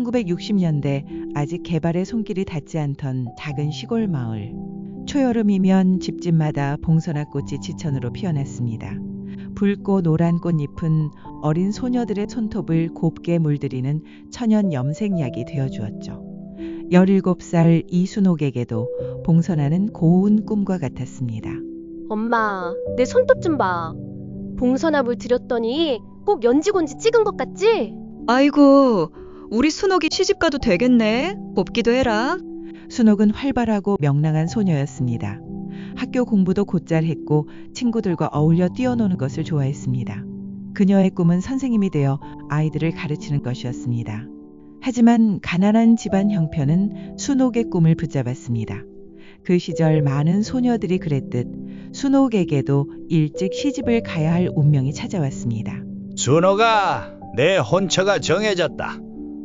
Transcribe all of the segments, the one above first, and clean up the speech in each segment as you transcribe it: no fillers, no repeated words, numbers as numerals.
1960년대 아직 개발의 손길이 닿지 않던 작은 시골 마을. 초여름이면 집집마다 봉선화꽃이 지천으로 피어났습니다. 붉고 노란 꽃잎은 어린 소녀들의 손톱을 곱게 물들이는 천연 염색약이 되어주었죠. 17살 이순옥에게도 봉선화는 고운 꿈과 같았습니다. 엄마, 내 손톱 좀 봐. 봉선화 물 들였더니 꼭 연지곤지 찍은 것 같지? 아이고, 우리 순옥이 시집가도 되겠네. 뽑기도 해라. 순옥은 활발하고 명랑한 소녀였습니다. 학교 공부도 곧잘 했고 친구들과 어울려 뛰어노는 것을 좋아했습니다. 그녀의 꿈은 선생님이 되어 아이들을 가르치는 것이었습니다. 하지만 가난한 집안 형편은 순옥의 꿈을 붙잡았습니다. 그 시절 많은 소녀들이 그랬듯 순옥에게도 일찍 시집을 가야 할 운명이 찾아왔습니다. 순옥아, 내 혼처가 정해졌다.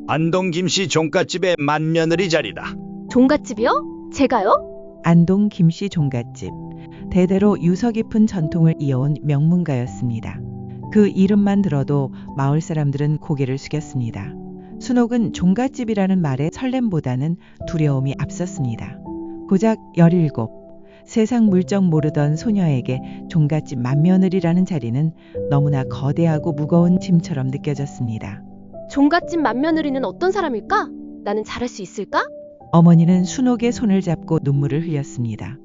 안동 김씨 종갓집의 맏며느리 자리다. 종갓집이요? 제가요? 안동 김씨 종갓집. 대대로 유서 깊은 전통을 이어온 명문가였습니다. 그 이름만 들어도 마을 사람들은 고개를 숙였습니다. 순옥은 종갓집이라는 말에 설렘보다는 두려움이 앞섰습니다. 고작 17, 세상 물정 모르던 소녀에게 종갓집 맏며느리라는 자리는 너무나 거대하고 무거운 짐처럼 느껴졌습니다. 종갓집 맏며느리는 어떤 사람일까? 나는 잘할 수 있을까? 어머니는 순옥의 손을 잡고 눈물을 흘렸습니다.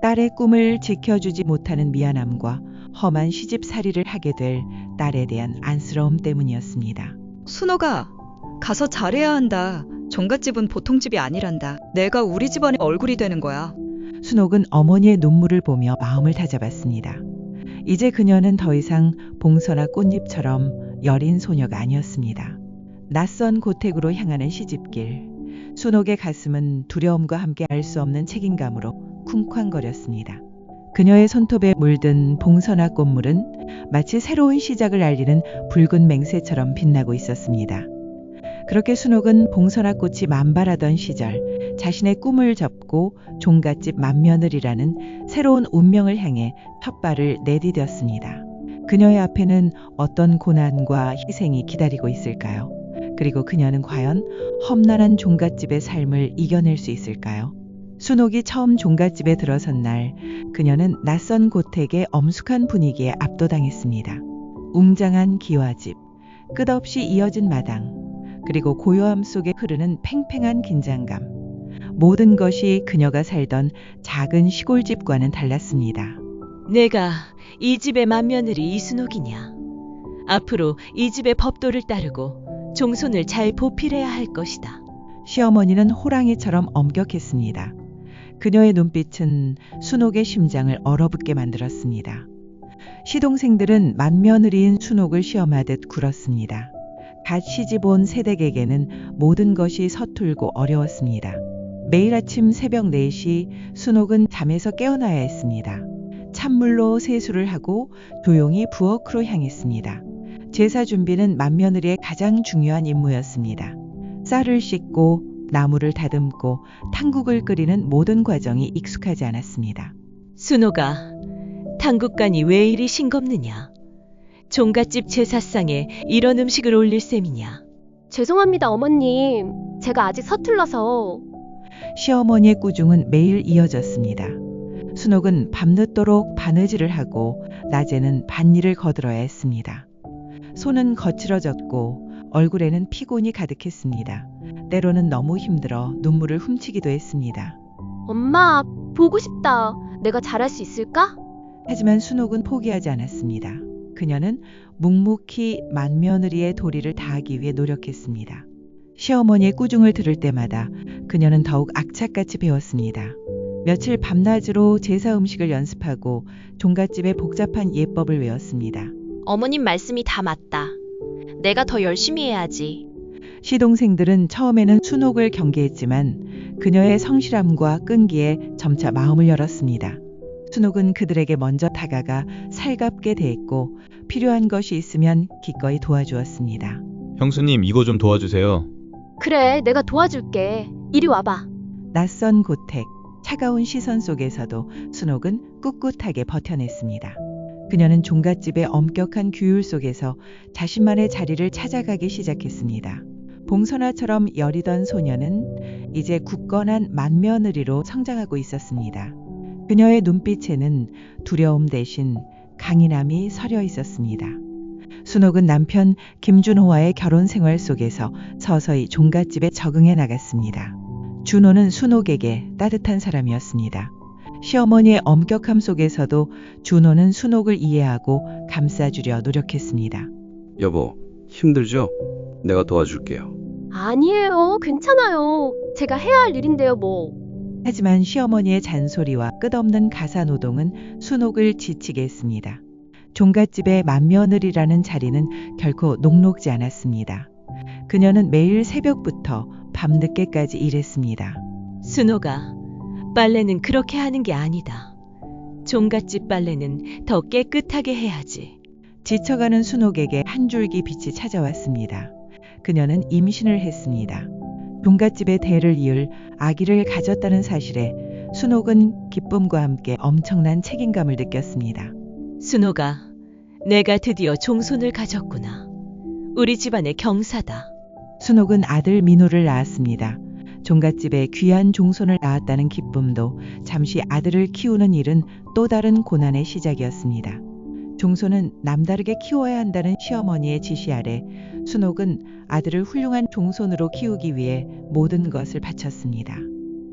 딸의 꿈을 지켜주지 못하는 미안함과 험한 시집살이를 하게 될 딸에 대한 안쓰러움 때문이었습니다. 순옥아, 가서 잘해야 한다. 종갓집은 보통 집이 아니란다. 내가 우리 집안의 얼굴이 되는 거야. 순옥은 어머니의 눈물을 보며 마음을 다잡았습니다. 이제 그녀는 더 이상 봉선화 꽃잎처럼 여린 소녀가 아니었습니다. 낯선 고택으로 향하는 시집길. 순옥의 가슴은 두려움과 함께 알 수 없는 책임감으로 쿵쾅거렸습니다. 그녀의 손톱에 물든 봉선화 꽃물은 마치 새로운 시작을 알리는 붉은 맹세처럼 빛나고 있었습니다. 그렇게 순옥은 봉선화 꽃이 만발하던 시절 자신의 꿈을 접고 종갓집 맏며느리라는 새로운 운명을 향해 첫 발을 내디뎠습니다. 그녀의 앞에는 어떤 고난과 희생이 기다리고 있을까요? 그리고 그녀는 과연 험난한 종갓집의 삶을 이겨낼 수 있을까요? 순옥이 처음 종갓집에 들어선 날, 그녀는 낯선 고택의 엄숙한 분위기에 압도당했습니다. 웅장한 기와집, 끝없이 이어진 마당, 그리고 고요함 속에 흐르는 팽팽한 긴장감. 모든 것이 그녀가 살던 작은 시골집과는 달랐습니다. 내가 이 집의 맏며느리 이순옥이냐. 앞으로 이 집의 법도를 따르고 종손을 잘 보필해야 할 것이다. 시어머니는 호랑이처럼 엄격했습니다. 그녀의 눈빛은 순옥의 심장을 얼어붙게 만들었습니다. 시동생들은 맏며느리인 순옥을 시험하듯 굴었습니다. 갓 시집 온 새댁에게는 모든 것이 서툴고 어려웠습니다. 매일 아침 새벽 4시 순옥은 잠에서 깨어나야 했습니다. 찬물로 세수를 하고 조용히 부엌으로 향했습니다. 제사 준비는 맏며느리의 가장 중요한 임무였습니다. 쌀을 씻고 나무를 다듬고 탕국을 끓이는 모든 과정이 익숙하지 않았습니다. 순옥아, 당국간이 왜 이리 싱겁느냐. 종갓집 제사상에 이런 음식을 올릴 셈이냐. 죄송합니다, 어머님. 제가 아직 서툴러서. 시어머니의 꾸중은 매일 이어졌습니다. 순옥은 밤늦도록 바느질을 하고 낮에는 밭일을 거들어야 했습니다. 손은 거칠어졌고 얼굴에는 피곤이 가득했습니다. 때로는 너무 힘들어 눈물을 훔치기도 했습니다. 엄마, 보고 싶다. 내가 잘할 수 있을까? 하지만 순옥은 포기하지 않았습니다. 그녀는 묵묵히 맏며느리의 도리를 다하기 위해 노력했습니다. 시어머니의 꾸중을 들을 때마다 그녀는 더욱 악착같이 배웠습니다. 며칠 밤낮으로 제사 음식을 연습하고 종갓집의 복잡한 예법을 외웠습니다. 어머님 말씀이 다 맞다. 내가 더 열심히 해야지. 시동생들은 처음에는 순옥을 경계했지만 그녀의 성실함과 끈기에 점차 마음을 열었습니다. 순옥은 그들에게 먼저 다가가 살갑게 대했고 필요한 것이 있으면 기꺼이 도와주었습니다. 형수님, 이거 좀 도와주세요. 그래, 내가 도와줄게. 이리 와봐. 낯선 고택, 차가운 시선 속에서도 순옥은 꿋꿋하게 버텨냈습니다. 그녀는 종갓집의 엄격한 규율 속에서 자신만의 자리를 찾아가기 시작했습니다. 봉선화처럼 여리던 소녀는 이제 굳건한 맏며느리로 성장하고 있었습니다. 그녀의 눈빛에는 두려움 대신 강인함이 서려 있었습니다. 순옥은 남편 김준호와의 결혼 생활 속에서 서서히 종갓집에 적응해 나갔습니다. 준호는 순옥에게 따뜻한 사람이었습니다. 시어머니의 엄격함 속에서도 준호는 순옥을 이해하고 감싸주려 노력했습니다. 여보, 힘들죠? 내가 도와줄게요. 아니에요. 괜찮아요. 제가 해야 할 일인데요, 뭐. 하지만 시어머니의 잔소리와 끝없는 가사노동은 순옥을 지치게 했습니다. 종갓집의 맏며느리라는 자리는 결코 녹록지 않았습니다. 그녀는 매일 새벽부터 밤늦게까지 일했습니다. 순호가, 빨래는 그렇게 하는 게 아니다. 종갓집 빨래는 더 깨끗하게 해야지. 지쳐가는 순옥에게 한 줄기 빛이 찾아왔습니다. 그녀는 임신을 했습니다. 종갓집의 대를 이을 아기를 가졌다는 사실에 순옥은 기쁨과 함께 엄청난 책임감을 느꼈습니다. 순호가, 내가 드디어 종손을 가졌구나. 우리 집안의 경사다. 순옥은 아들 민호를 낳았습니다. 종갓집에 귀한 종손을 낳았다는 기쁨도 잠시 아들을 키우는 일은 또 다른 고난의 시작이었습니다. 종손은 남다르게 키워야 한다는 시어머니의 지시 아래 순옥은 아들을 훌륭한 종손으로 키우기 위해 모든 것을 바쳤습니다.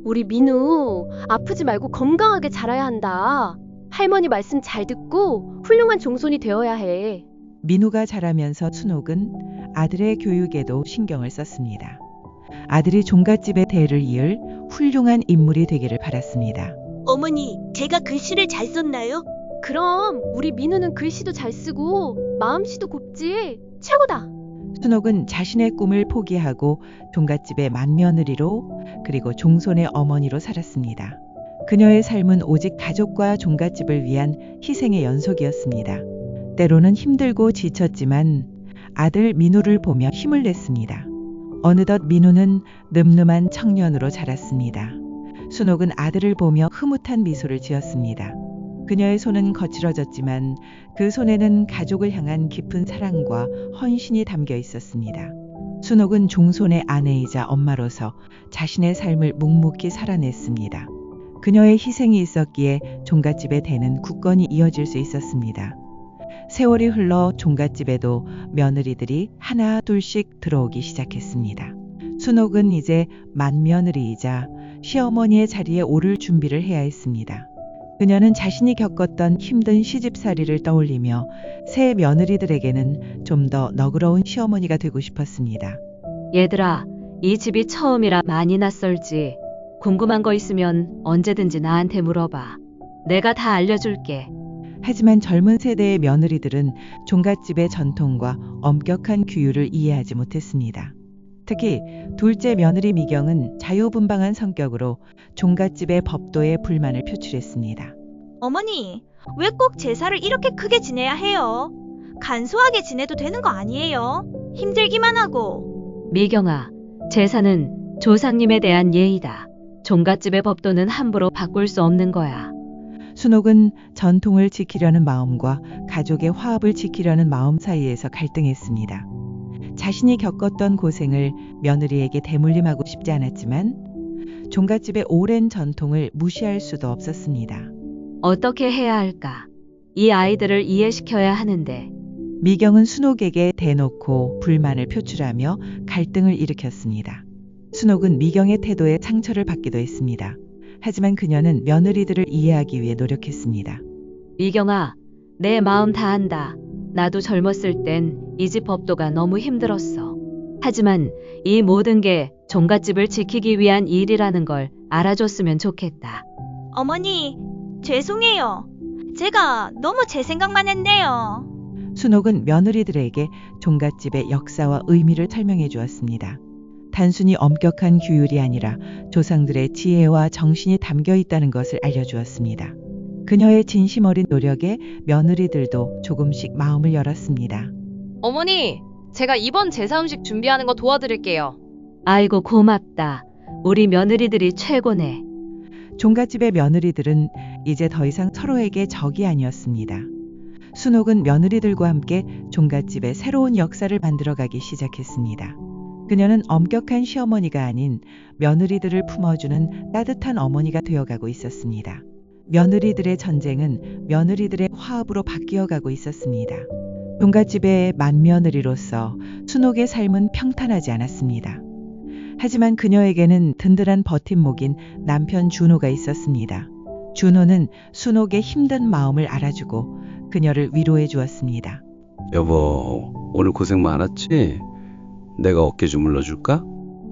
우리 민우, 아프지 말고 건강하게 자라야 한다. 할머니 말씀 잘 듣고 훌륭한 종손이 되어야 해. 민우가 자라면서 순옥은 아들의 교육에도 신경을 썼습니다. 아들이 종갓집의 대를 이을 훌륭한 인물이 되기를 바랐습니다. 어머니, 제가 글씨를 잘 썼나요? 그럼 우리 민우는 글씨도 잘 쓰고 마음씨도 곱지. 최고다. 순옥은 자신의 꿈을 포기하고 종갓집의 맏며느리로 그리고 종손의 어머니로 살았습니다. 그녀의 삶은 오직 가족과 종갓집을 위한 희생의 연속이었습니다. 때로는 힘들고 지쳤지만 아들 민우를 보며 힘을 냈습니다. 어느덧 민우는 늠름한 청년으로 자랐습니다. 순옥은 아들을 보며 흐뭇한 미소를 지었습니다. 그녀의 손은 거칠어졌지만 그 손에는 가족을 향한 깊은 사랑과 헌신이 담겨 있었습니다. 순옥은 종손의 아내이자 엄마로서 자신의 삶을 묵묵히 살아냈습니다. 그녀의 희생이 있었기에 종갓집의 대는 굳건히 이어질 수 있었습니다. 세월이 흘러 종갓집에도 며느리들이 하나 둘씩 들어오기 시작했습니다. 순옥은 이제 맏며느리이자 시어머니의 자리에 오를 준비를 해야 했습니다. 그녀는 자신이 겪었던 힘든 시집살이를 떠올리며 새 며느리들에게는 좀 더 너그러운 시어머니가 되고 싶었습니다. 얘들아, 이 집이 처음이라 많이 낯설지. 궁금한 거 있으면 언제든지 나한테 물어봐. 내가 다 알려줄게. 하지만 젊은 세대의 며느리들은 종갓집의 전통과 엄격한 규율을 이해하지 못했습니다. 특히 둘째 며느리 미경은 자유분방한 성격으로 종갓집의 법도에 불만을 표출했습니다. 어머니, 왜 꼭 제사를 이렇게 크게 지내야 해요? 간소하게 지내도 되는 거 아니에요? 힘들기만 하고. 미경아, 제사는 조상님에 대한 예의다. 종갓집의 법도는 함부로 바꿀 수 없는 거야. 순옥은 전통을 지키려는 마음과 가족의 화합을 지키려는 마음 사이에서 갈등했습니다. 자신이 겪었던 고생을 며느리에게 대물림하고 싶지 않았지만 종갓집의 오랜 전통을 무시할 수도 없었습니다. 어떻게 해야 할까? 이 아이들을 이해시켜야 하는데. 미경은 순옥에게 대놓고 불만을 표출하며 갈등을 일으켰습니다. 순옥은 미경의 태도에 상처를 받기도 했습니다. 하지만 그녀는 며느리들을 이해하기 위해 노력했습니다. 미경아, 내 마음 다 안다. 나도 젊었을 땐 이 집 법도가 너무 힘들었어. 하지만 이 모든 게 종갓집을 지키기 위한 일이라는 걸 알아줬으면 좋겠다. 어머니, 죄송해요. 제가 너무 제 생각만 했네요. 순옥은 며느리들에게 종갓집의 역사와 의미를 설명해 주었습니다. 단순히 엄격한 규율이 아니라 조상들의 지혜와 정신이 담겨 있다는 것을 알려주었습니다. 그녀의 진심 어린 노력에 며느리들도 조금씩 마음을 열었습니다. 어머니, 제가 이번 제사 음식 준비하는 거 도와드릴게요. 아이고 고맙다. 우리 며느리들이 최고네. 종갓집의 며느리들은 이제 더 이상 서로에게 적이 아니었습니다. 순옥은 며느리들과 함께 종갓집의 새로운 역사를 만들어가기 시작했습니다. 그녀는 엄격한 시어머니가 아닌 며느리들을 품어주는 따뜻한 어머니가 되어가고 있었습니다. 며느리들의 전쟁은 며느리들의 화합으로 바뀌어가고 있었습니다. 종갓집의 맏며느리로서 순옥의 삶은 평탄하지 않았습니다. 하지만 그녀에게는 든든한 버팀목인 남편 준호가 있었습니다. 준호는 순옥의 힘든 마음을 알아주고 그녀를 위로해 주었습니다. 여보, 오늘 고생 많았지? 내가 어깨 주물러 줄까?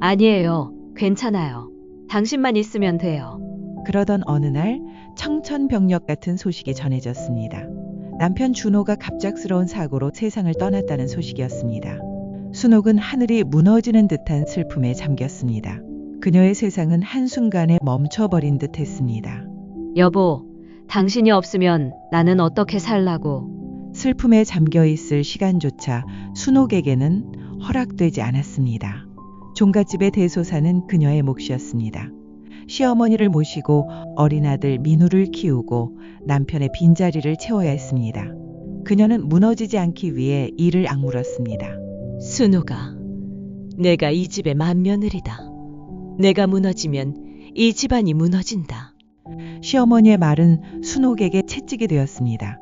아니에요. 괜찮아요. 당신만 있으면 돼요. 그러던 어느 날 청천벽력 같은 소식이 전해졌습니다. 남편 준호가 갑작스러운 사고로 세상을 떠났다는 소식이었습니다. 순옥은 하늘이 무너지는 듯한 슬픔에 잠겼습니다. 그녀의 세상은 한순간에 멈춰버린 듯 했습니다. 여보, 당신이 없으면 나는 어떻게 살라고. 슬픔에 잠겨 있을 시간조차 순옥에게는 허락되지 않았습니다. 종갓집의 대소사는 그녀의 몫이었습니다. 시어머니를 모시고 어린 아들 민우를 키우고 남편의 빈자리를 채워야 했습니다. 그녀는 무너지지 않기 위해 이를 악물었습니다. 순옥아, 내가 이 집의 맏며느리다. 내가 무너지면 이 집안이 무너진다. 시어머니의 말은 순옥에게 채찍이 되었습니다.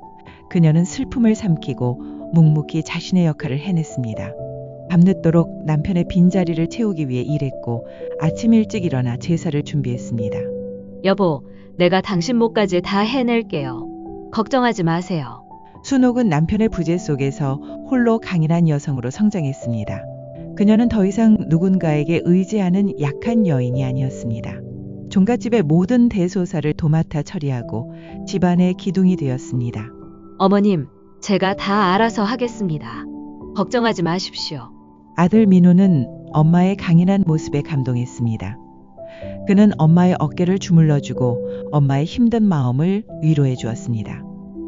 그녀는 슬픔을 삼키고 묵묵히 자신의 역할을 해냈습니다. 밤늦도록 남편의 빈자리를 채우기 위해 일했고 아침 일찍 일어나 제사를 준비했습니다. 여보, 내가 당신 몫까지 다 해낼게요. 걱정하지 마세요. 순옥은 남편의 부재 속에서 홀로 강인한 여성으로 성장했습니다. 그녀는 더 이상 누군가에게 의지하는 약한 여인이 아니었습니다. 종갓집의 모든 대소사를 도맡아 처리하고 집안의 기둥이 되었습니다. 어머님, 제가 다 알아서 하겠습니다. 걱정하지 마십시오. 아들 민우는 엄마의 강인한 모습에 감동했습니다. 그는 엄마의 어깨를 주물러주고 엄마의 힘든 마음을 위로해 주었습니다.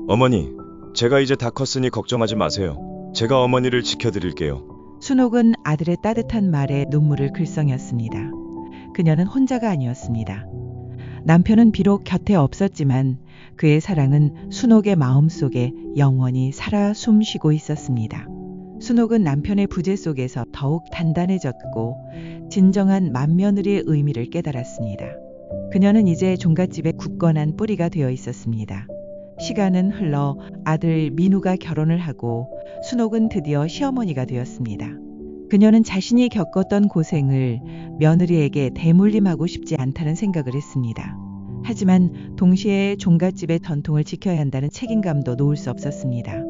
어머니, 제가 이제 다 컸으니 걱정하지 마세요. 제가 어머니를 지켜드릴게요. 순옥은 아들의 따뜻한 말에 눈물을 글썽였습니다. 그녀는 혼자가 아니었습니다. 남편은 비록 곁에 없었지만 그의 사랑은 순옥의 마음속에 영원히 살아 숨쉬고 있었습니다. 순옥은 남편의 부재 속에서 더욱 단단해졌고 진정한 맏며느리의 의미를 깨달았습니다. 그녀는 이제 종갓집의 굳건한 뿌리가 되어 있었습니다. 시간은 흘러 아들 민우가 결혼을 하고 순옥은 드디어 시어머니가 되었습니다. 그녀는 자신이 겪었던 고생을 며느리에게 대물림하고 싶지 않다는 생각을 했습니다. 하지만 동시에 종갓집의 전통을 지켜야 한다는 책임감도 놓을 수 없었습니다.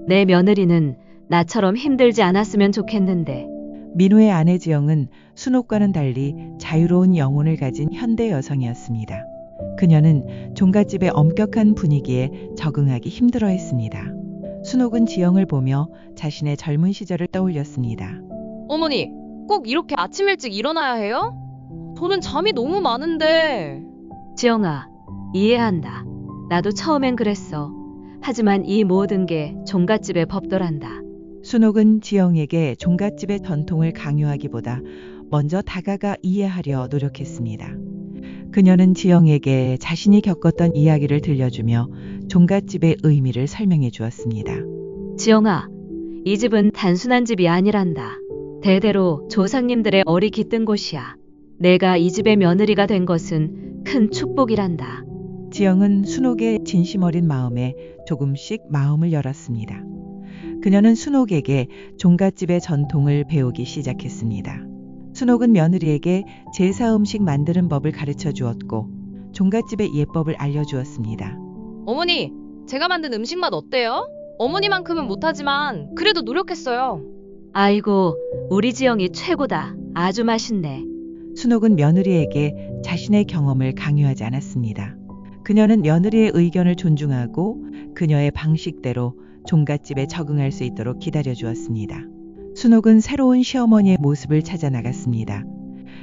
내 며느리는 나처럼 힘들지 않았으면 좋겠는데. 민우의 아내 지영은 순옥과는 달리 자유로운 영혼을 가진 현대 여성이었습니다. 그녀는 종갓집의 엄격한 분위기에 적응하기 힘들어했습니다. 순옥은 지영을 보며 자신의 젊은 시절을 떠올렸습니다. 어머니, 꼭 이렇게 아침 일찍 일어나야 해요? 저는 잠이 너무 많은데. 지영아, 이해한다. 나도 처음엔 그랬어. 하지만 이 모든 게 종갓집의 법도란다. 순옥은 지영에게 종갓집의 전통을 강요하기보다 먼저 다가가 이해하려 노력했습니다. 그녀는 지영에게 자신이 겪었던 이야기를 들려주며 종갓집의 의미를 설명해 주었습니다. 지영아, 이 집은 단순한 집이 아니란다. 대대로 조상님들의 얼이 깃든 곳이야. 내가 이 집의 며느리가 된 것은 큰 축복이란다. 지영은 순옥의 진심 어린 마음에 조금씩 마음을 열었습니다. 그녀는 순옥에게 종갓집의 전통을 배우기 시작했습니다. 순옥은 며느리에게 제사 음식 만드는 법을 가르쳐 주었고 종갓집의 예법을 알려주었습니다. 어머니, 제가 만든 음식 맛 어때요? 어머니만큼은 못하지만 그래도 노력했어요. 아이고, 우리 지영이 최고다. 아주 맛있네. 순옥은 며느리에게 자신의 경험을 강요하지 않았습니다. 그녀는 며느리의 의견을 존중하고 그녀의 방식대로 종갓집에 적응할 수 있도록 기다려 주었습니다. 순옥은 새로운 시어머니의 모습을 찾아 나갔습니다.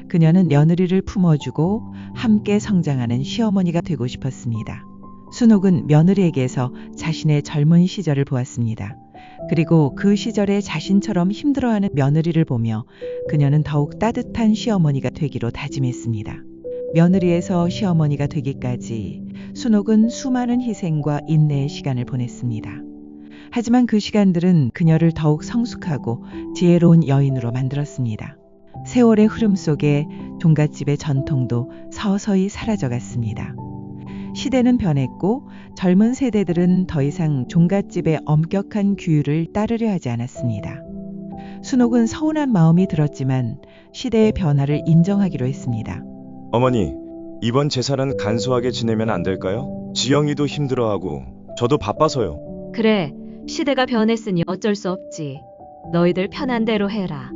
그녀는 며느리를 품어주고 함께 성장하는 시어머니가 되고 싶었습니다. 순옥은 며느리에게서 자신의 젊은 시절을 보았습니다. 그리고 그 시절에 자신처럼 힘들어하는 며느리를 보며 그녀는 더욱 따뜻한 시어머니가 되기로 다짐했습니다. 며느리에서 시어머니가 되기까지 순옥은 수많은 희생과 인내의 시간을 보냈습니다. 하지만 그 시간들은 그녀를 더욱 성숙하고 지혜로운 여인으로 만들었습니다. 세월의 흐름 속에 종갓집의 전통도 서서히 사라져갔습니다. 시대는 변했고 젊은 세대들은 더 이상 종갓집의 엄격한 규율을 따르려 하지 않았습니다. 순옥은 서운한 마음이 들었지만 시대의 변화를 인정하기로 했습니다. 어머니, 이번 제사는 간소하게 지내면 안 될까요? 지영이도 힘들어하고 저도 바빠서요. 그래, 시대가 변했으니 어쩔 수 없지. 너희들 편한 대로 해라.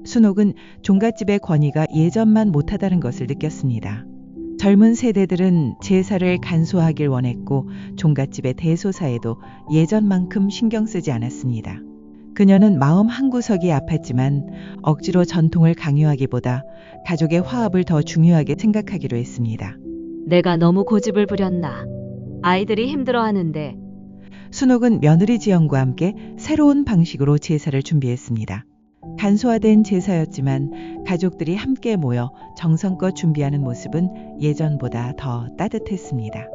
순옥은 종갓집의 권위가 예전만 못하다는 것을 느꼈습니다. 젊은 세대들은 제사를 간소하길 원했고 종갓집의 대소사에도 예전만큼 신경 쓰지 않았습니다. 그녀는 마음 한구석이 아팠지만 억지로 전통을 강요하기보다 가족의 화합을 더 중요하게 생각하기로 했습니다. 내가 너무 고집을 부렸나. 아이들이 힘들어하는데. 순옥은 며느리 지영과 함께 새로운 방식으로 제사를 준비했습니다. 간소화된 제사였지만 가족들이 함께 모여 정성껏 준비하는 모습은 예전보다 더 따뜻했습니다.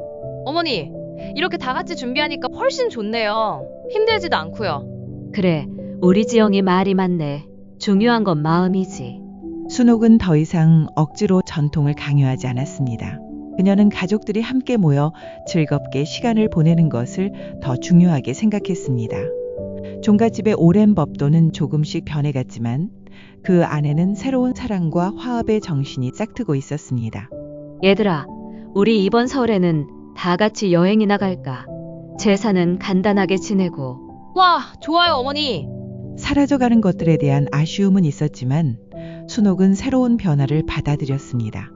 어머니, 이렇게 다 같이 준비하니까 훨씬 좋네요. 힘들지도 않고요. 그래, 우리 지영이 말이 많네. 중요한 건 마음이지. 순옥은 더 이상 억지로 전통을 강요하지 않았습니다. 그녀는 가족들이 함께 모여 즐겁게 시간을 보내는 것을 더 중요하게 생각했습니다. 종갓집의 오랜 법도는 조금씩 변해갔지만 그 안에는 새로운 사랑과 화합의 정신이 싹트고 있었습니다. 얘들아, 우리 이번 설에는 다 같이 여행이나 갈까? 제사는 간단하게 지내고. 와, 좋아요, 어머니. 사라져가는 것들에 대한 아쉬움은 있었지만 순옥은 새로운 변화를 받아들였습니다.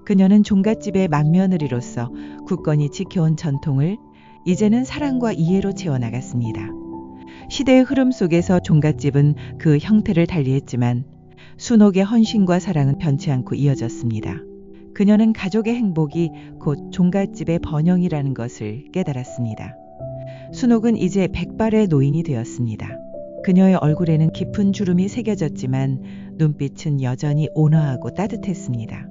그녀는 종갓집의 맏며느리로서 굳건히 지켜온 전통을 이제는 사랑과 이해로 채워나갔습니다. 시대의 흐름 속에서 종갓집은 그 형태를 달리했지만 순옥의 헌신과 사랑은 변치 않고 이어졌습니다. 그녀는 가족의 행복이 곧 종갓집의 번영이라는 것을 깨달았습니다. 순옥은 이제 백발의 노인이 되었습니다. 그녀의 얼굴에는 깊은 주름이 새겨졌지만 눈빛은 여전히 온화하고 따뜻했습니다.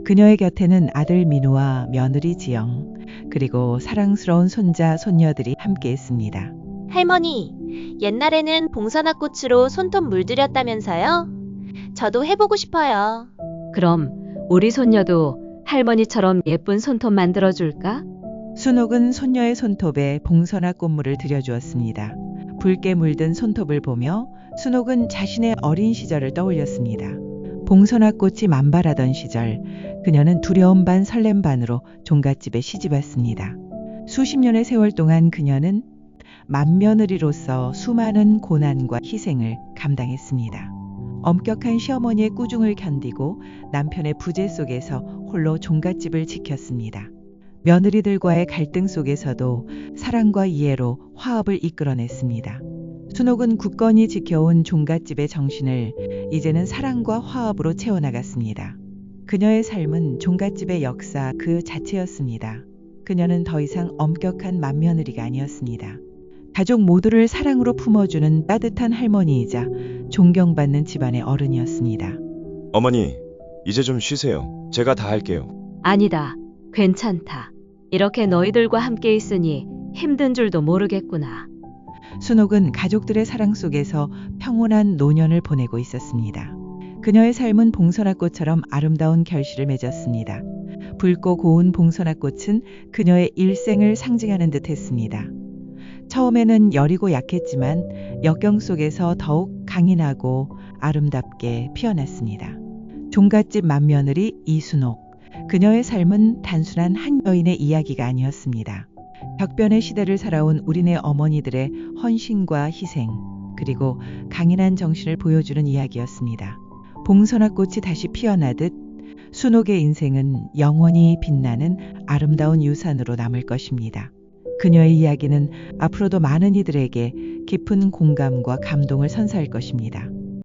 그녀의 곁에는 아들 민우와 며느리 지영, 그리고 사랑스러운 손자, 손녀들이 함께 있습니다. 할머니, 옛날에는 봉선화꽃으로 손톱 물들였다면서요? 저도 해보고 싶어요. 그럼 우리 손녀도 할머니처럼 예쁜 손톱 만들어줄까? 순옥은 손녀의 손톱에 봉선화 꽃물을 들여주었습니다. 붉게 물든 손톱을 보며 순옥은 자신의 어린 시절을 떠올렸습니다. 봉선화 꽃이 만발하던 시절, 그녀는 두려움 반 설렘 반으로 종갓집에 시집왔습니다. 수십 년의 세월 동안 그녀는 맏며느리로서 수많은 고난과 희생을 감당했습니다. 엄격한 시어머니의 꾸중을 견디고 남편의 부재 속에서 홀로 종갓집을 지켰습니다. 며느리들과의 갈등 속에서도 사랑과 이해로 화합을 이끌어냈습니다. 순옥은 굳건히 지켜온 종갓집의 정신을 이제는 사랑과 화합으로 채워나갔습니다. 그녀의 삶은 종갓집의 역사 그 자체였습니다. 그녀는 더 이상 엄격한 맏며느리가 아니었습니다. 가족 모두를 사랑으로 품어주는 따뜻한 할머니이자 존경받는 집안의 어른이었습니다. 어머니, 이제 좀 쉬세요. 제가 다 할게요. 아니다. 괜찮다. 이렇게 너희들과 함께 있으니 힘든 줄도 모르겠구나. 순옥은 가족들의 사랑 속에서 평온한 노년을 보내고 있었습니다. 그녀의 삶은 봉선화꽃처럼 아름다운 결실을 맺었습니다. 붉고 고운 봉선화꽃은 그녀의 일생을 상징하는 듯 했습니다. 처음에는 여리고 약했지만 역경 속에서 더욱 강인하고 아름답게 피어났습니다. 종갓집 맏며느리 이순옥. 그녀의 삶은 단순한 한 여인의 이야기가 아니었습니다. 격변의 시대를 살아온 우리네 어머니들의 헌신과 희생, 그리고 강인한 정신을 보여주는 이야기였습니다. 봉선화꽃이 다시 피어나듯 순옥의 인생은 영원히 빛나는 아름다운 유산으로 남을 것입니다. 그녀의 이야기는 앞으로도 많은 이들에게 깊은 공감과 감동을 선사할 것입니다.